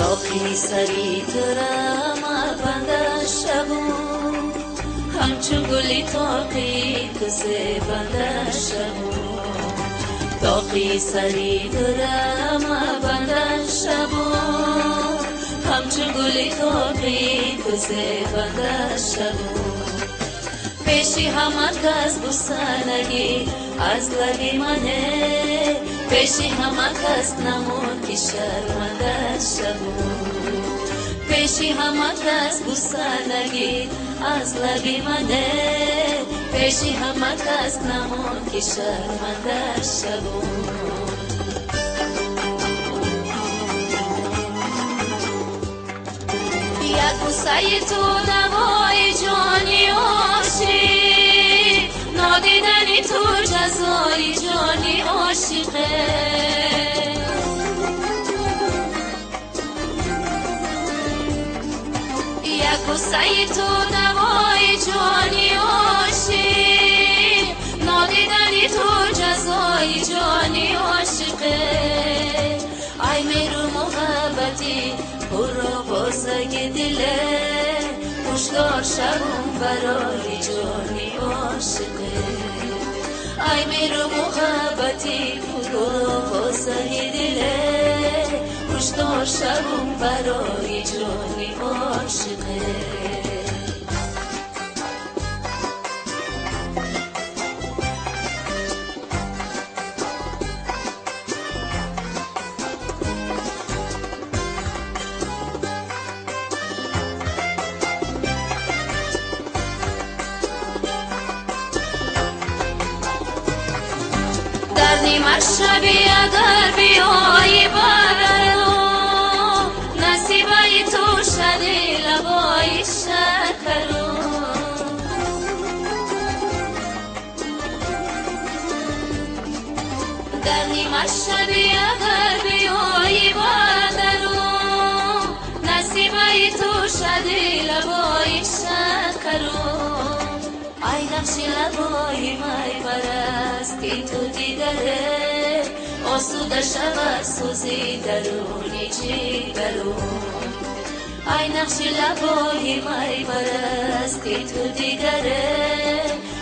داغی سری ترم بنده شبون همچون گلی تاقی کسی بنده شبون داغی سری ترم بنده شبون همچون گلی تاقی کسی بنده شبون پیشی همه کس بسنگی از لبی منه پیشی همه کس نمود که شرمنده شبون پیشی همه کس بسنگی از لبی منه پیشی همه کس نمود که شرمنده شبون یک بوسه تو دوای جانی عاشق نادیدنی تو جزای جانی عاشقه یک بوسه تو دوای جانی عاشق نادیدنی تو جزای جانی عاشقه ای میرو محبتی برو بازگ دله خوشدار شبون برای جانی عاشقه ای میرو محبتی برو بازگ دله خوشدار شبون برای جانی عاشقه در نیمه شبی اگر بیایی برو نصیبه تو شدی لبای شکرو در نیمه شبی اگر بیایی برو نصیبه تو شدی لبای شکرو ای نقش لبای می برست که تو دیدره آسوده شود سوزی درونی جیگرون ای نقش لبای می برست که تو دیدره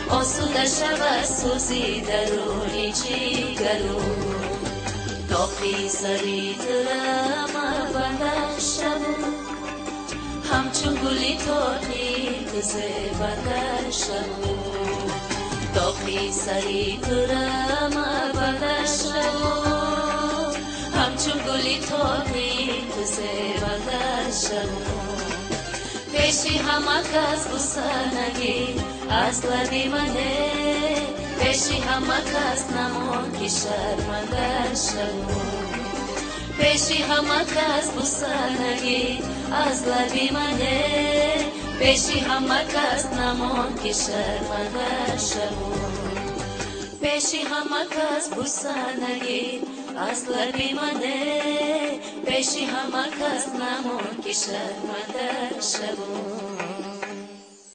آسوده شود سوزی درونی جیگرون داغی سری ترم بنده شبون همچون گلی تاقی کسی بنده شبون داغی سری ترم بنده شبون همچون گلی تاقی کسی بنده شبون پیشی همه کس بسنگی از لبی منه پیشی همه کس نمون که شرمنده شبون پیشی همه کس بسنگی از لبی منه پیشی همه کس نمون که شرمنده شبون پیشی همه کس بسنگی از لبی منه پیشی همه کس نمون که شرمنده شبون